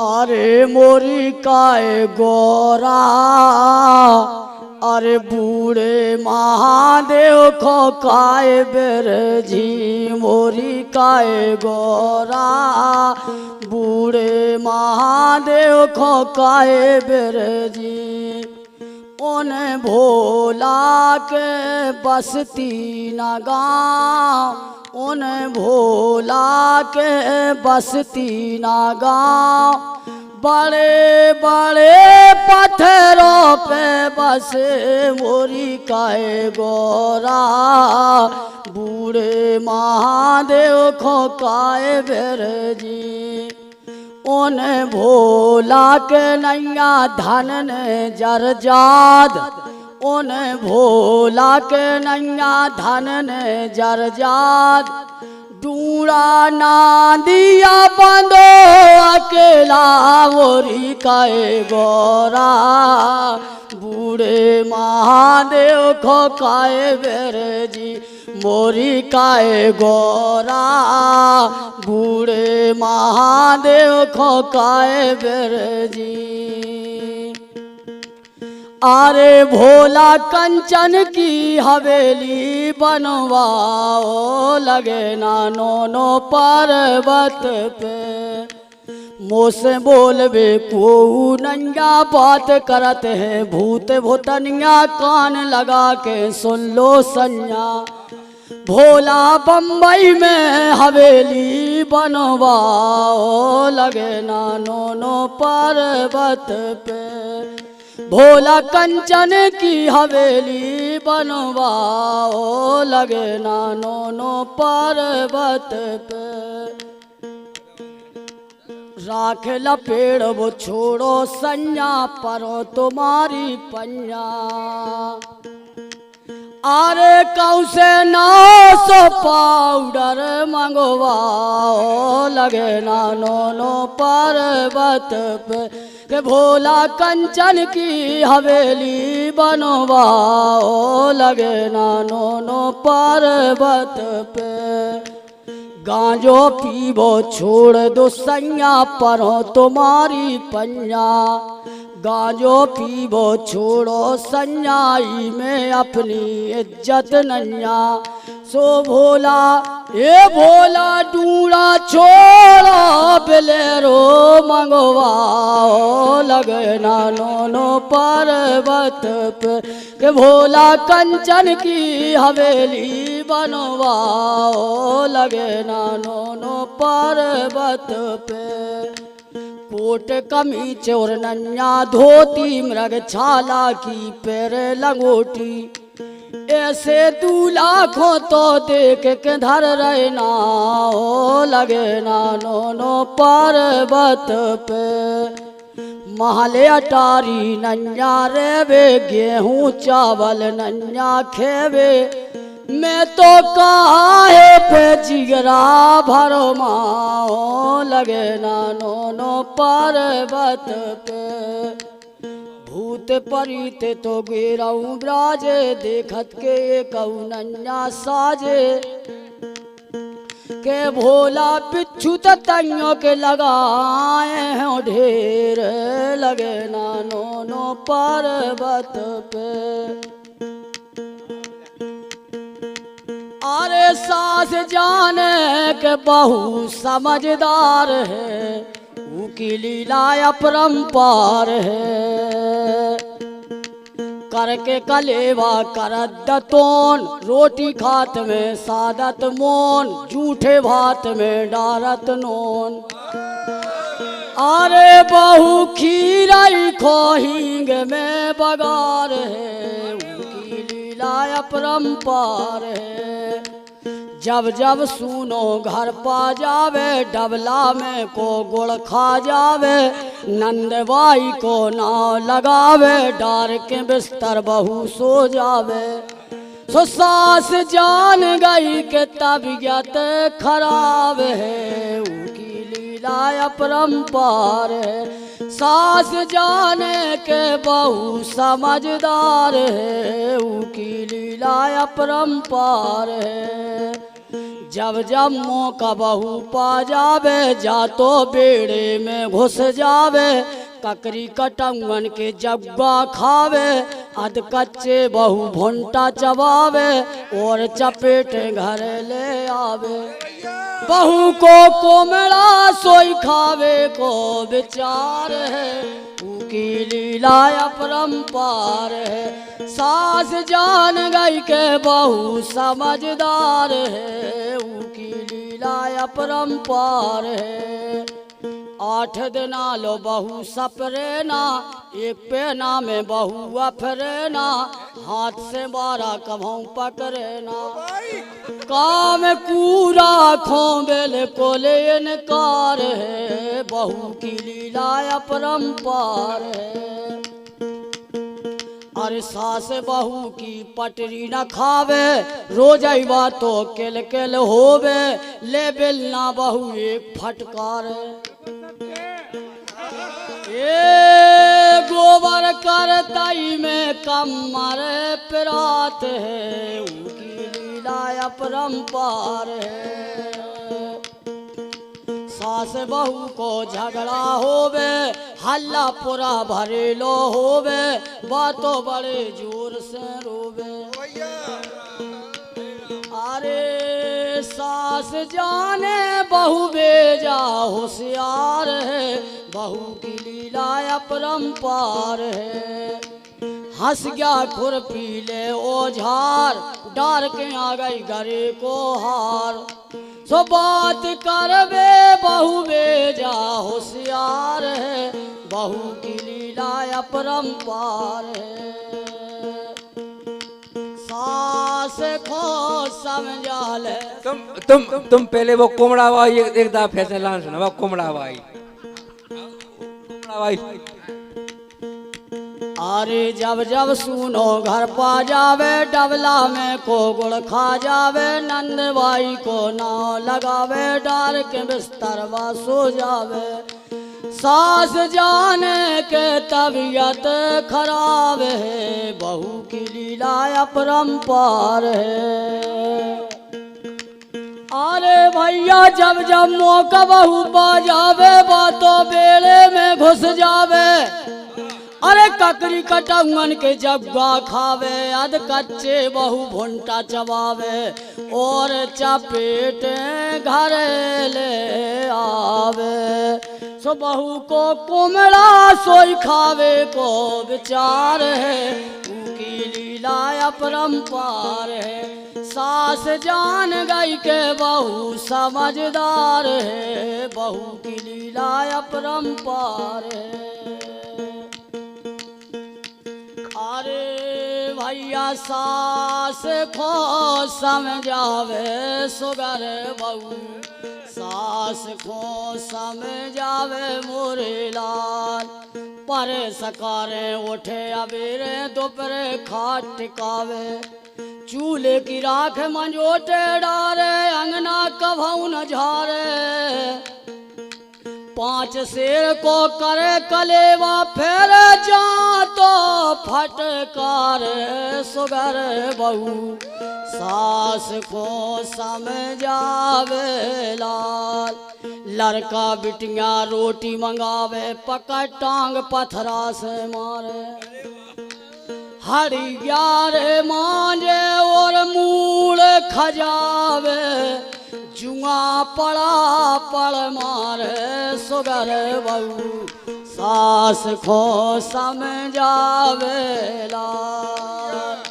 अरे मोरी काय गोरा, अरे बूढ़े महादेव खो काय बेरजी। मोरी काय गोरा, बूढ़े महादेव खो काय बेरजी। उन भोला के बसती न गाँव, उन भोला के बसती न गाँव। बड़े बड़े पत्थरों पे बसे मोरी काय गोरा, बूढ़े महादेव खो काय बेरजी। उन भोला के नैया धन ने जरजाद, उन भोला के नैया धन ने जरजाद। डूड़ा ना दिया बंदो अकेला मोरी काय गोरा, बूढ़े महादेव खो काय बेरजी। मोरी काय गोरा, बूढ़े महादेव खो काय बेरजी। अरे भोला कंचन की हवेली बनवाओ, लगे ना नो पर्वत पे। मुँह से बोलबे को नंगा बात करत है, भूत भूतनिया कान लगा के सुन लो संज्ञा। भोला बम्बई में हवेली बनवाओ, लगे ना नो पर्वत पे। भोला कंचन की हवेली बनवाओ, लगे ना नो पर्वत पे। राख लपेड़ वो छोड़ो संज्ञा, परो तुम्हारी पंजा। अरे कौसे 900 पाउडर मंगवाओ, लगे ना नो पर्वत पे। के भोला कंचन की हवेली बनवाओ, लगे ना नो पर्वत पे। गांजो पीबो छोड़ दो संज्ञा, परो तुम्हारी पंजा। गांजो पीबो छोड़ो संज्ञाई में अपनी इज्जत नैया। सो भोला ए भोला डूड़ा छोड़ो, बिलेरो मंगवाओ, लगे ना नो पर्वत पे। के भोला कंचन की हवेली बनवाओ, लगे ना नो पर्वत पे। कोट कमीज और नन्या धोती, मृग छाला की पैर लंगोटी। ऐसे दूल्हा खो तो देख के धर रहना हो, लगे ना नो पर्वत पे। महले अटारी नन्या रेवे, गेहूं चावल नन्या खेवे। मैं तो काहे पे जिगरा भरो माओ, लगे ना नो पर्वत पे। भूत परीत तो गिराऊं ब्राजे, देखत के कौनन्या साजे। के भोला बिच्छू तइयों के लगाए हैं ढेर, लगे ना नो पर्वत पे। अरे सास जाने के बहू समझदार है, की लीला अपरंपार है। करके कलेवा करत दतोन, रोटी खात में सादत मोन। जूठे भात में डारत नोन। अरे बहू खीराई खोहिंग में बगार है, उनकी लीला अपरंपार है। जब जब सुनो घर पा जावे, डबला में को गुड़ खा जावे। नंदबाई को नाव लगावे, डार के बिस्तर बहू सो जावे। सो सास जान गई के तबीयत खराब है, उनकी लीला अपरंपार है। सास जाने के बहू समझदार है, उनकी लीला अपरंपार है। जब जब मौका बहू पा जावे जा तो बेड़े में घुस जावे ककरी कटंगन के जब्बा खावे अध कच्चे बहू भुंटा चबावे और चपेटे घर ले आवे बहू को कोमड़ा सोई खावे को विचार है उनकी लीला अपरंपार है सास जान गई के बहू समझदार है उनकी लीला अपरंपार है 8 दिना लो बहू सपरे ना एक पेना में बहू अफरे ना हाथ से 12 कभों पकड़े ना काम पूरा खोबेल को ले इनकार है बहू की लीला अपरंपार है अरे सास बहू की पटरी न खावे रोज आईवा तो किल किल होवे ले बिलना बहू एक फटकार ये गोबर करताई में कमर पिरात है उनकी लीला अपरंपार है सास बहू को झगड़ा होवे हल्ला पूरा भरेलो होवे बातों बड़े जोर से रोवे अरे सास जाने बहू बेजा होशियार है बहू की लीला अपरंपार है हंस गया खुरपी ले ओझार डार के आ गई गरे को हार सो बात करवे बहू बेजा होशियार है बहू की लीला अपरंपार है सास को समझा ले तुम पहले वो कोमड़ा वाई एक दफा फैसला सुना वो कोमड़ा वाई अरे जब जब सुनो घर पा जावे डबला में को गुड़ खा जावे नंद भाई को नाव लगावे डार के बिस्तर वा सो जावे सास जाने के तबीयत खराब है बहू की लीला अपरंपार है अरे भैया जब जब मौका बहू पा जावे बातों बेड़े में घुस जावे अरे ककरी कटंगन के जग्गा खावे अध कच्चे बहू भुंटा चबावे और चपेटे घर ले आवे सो बहू को कोमड़ा सोई खावे को विचार है उनकी लीला अपरंपार है सास जान गई के बहू समझदार है बहू की लीला अपरंपार है अरे भैया सास को समझावे सुगर बहू सास को समझावे मोरे लाल पर सकारे उठे अबेरे दोपहरे खाट टिकावे चूल्हे की राख मंजोटे डारे अंगना कभऊ न झारे 5 शेर को करे कलेवा फिर जा तो फटकार सुगर बहू सास को समझावे लाल लड़का बिटिया रोटी मंगावे पकड़ टांग पथरा से मारे हरिया रे मांझे और मूल खजावे जुआ पड़ा पड़ मारे सुगर बहू सास को समझावे लाल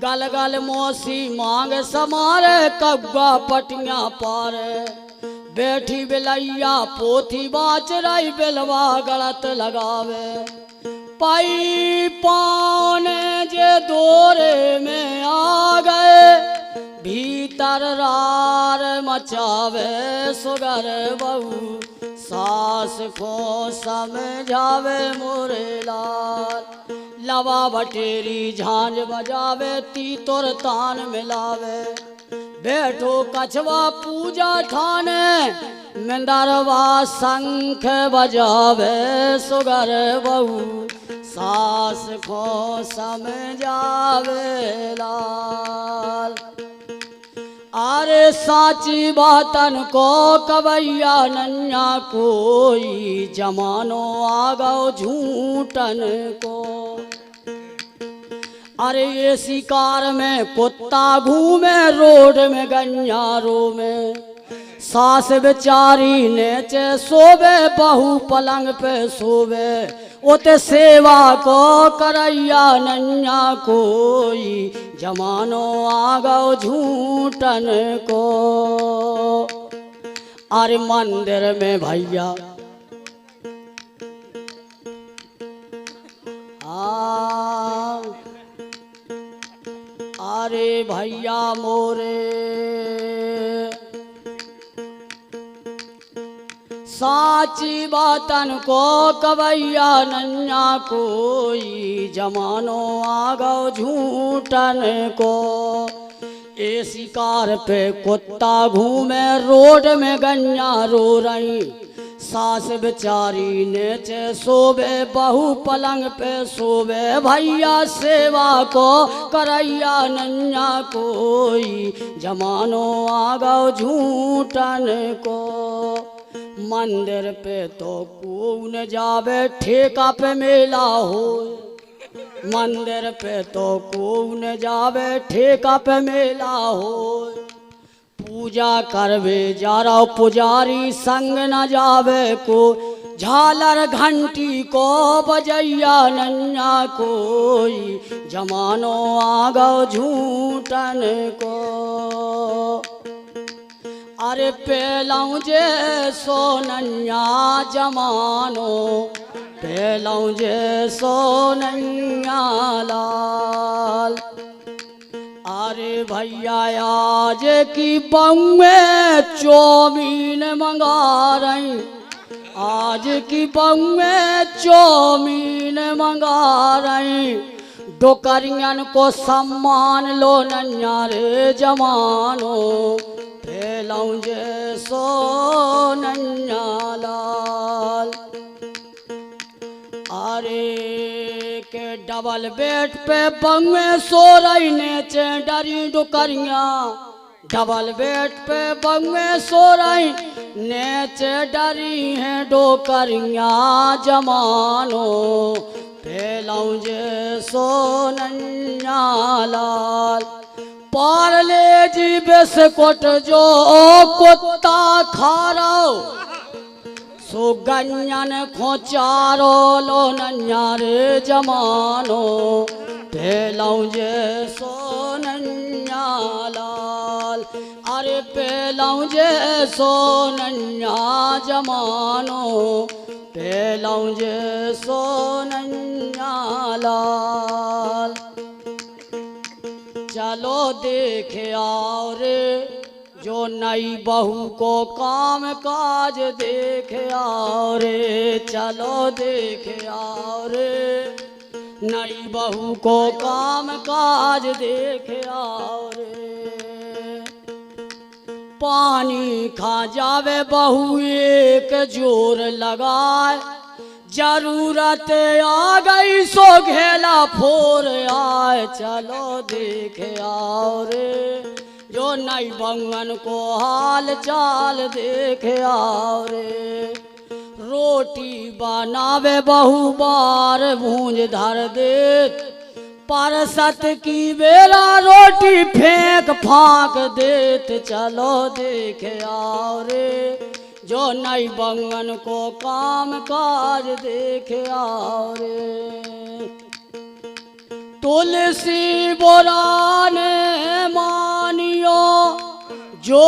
गल गल मौसी मांग समारे कब्बा पटिया पारे बैठी बिलैया पोथी बाच रही बिलवा गलत लगावे पाई पाने जे दोरे में आ गए भीतर रार मचावे सुगर बहू सास को समझावे मोरे लाल लवा बटेरी झांझ बजावे तीतुर तान मिलावे बैठो कछवा पूजा ठाने मिंदरवा शंख बजावे सुगर बहू सास को समझावे लाल अरे साची बातन को कवैया नन्या कोई जमानो आ गो झूठन को। अरे ये शिकार में कुत्ता घूमे रोड में गन्यारों में, सास बेचारी नेचे सोवे बहू पलंग पे सोवे, ओते सेवा को करैया नन्या कोई जमानो आ गो झूठन को। अरे मंदिर में भैया अरे भैया मोरे साची बातन को कवैया नन्या कोई जमानो आ गो झूठन को। ए शिकार पे कुत्ता घूमे रोड में गन्या रो रही, सास बेचारी नेचे सोवे बहू पलंग पे सोवे, भैया सेवा को करैया नन्या कोई जमानो आ गो झूठन को। मंदिर पे तो कौन जावे ठेका पे मेला हो, मंदिर पे तो कौन जावे ठेका पे मेला हो। पूजा करवे जा रहा पुजारी संग न जावे को, झालर घंटी को बजैया नन्या कोई जमानो आ गो झूठन को। अरे पेलौं जे सोनन्या जमानो, पेलौं जे सोनन्या लाल। अरे भैया आज की बउए चौमीन मंगा रही, आज की बउए चौमीन मंगा रही, डोकरियन को सम्मान लो नन्या रे जमानो, पेलौं जे सोनन्या लाल। अरे के डबल बेड पे बउए सो रही नेचे डरी डुकरिया, डबल बेड पे बउए सो रही नेचे डरी हैं डोकरिया जमानो, पेलौं जे सोनन्या लाल। पार्ले जी बिस्कुट जो कुत्ता खा रहो, सो गन्यन खोचारो लो नन्या रे जमानो, पेलौं जे सोनन्या लाल। अरे पेलौं जे सोनन्या जमानो, पेलौं जे सोनन्या लाल। चलो देख आओ रे जो नई बहू को काम काज देख आओ रे, चलो देख आओ रे नई बहू को काम काज देख आओ रे। पानी खा जावे बहू एक जोर लगाए, जरूरत आ गई सो घेला फोर आए, चलो देख आओ रे जो नई बउअन को हाल चाल देख आओ रे। रोटी बनावे बहू बार भूंज धर दे, परसत की बेरा रोटी फेंक फाक देत, चलो देख आओ रे जो नई बउअन को काम काज देख आओ रे। तुलसी बोरा ने मानियो जो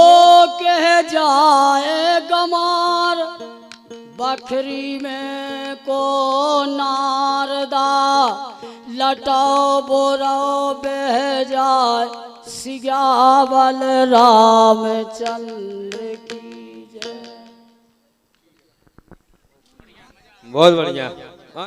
कह जाए गमार, बखरी में को नारदा लटाओ बोराओ बह जाए, सियावल रामचंद्र की जय। बहुत बढ़िया।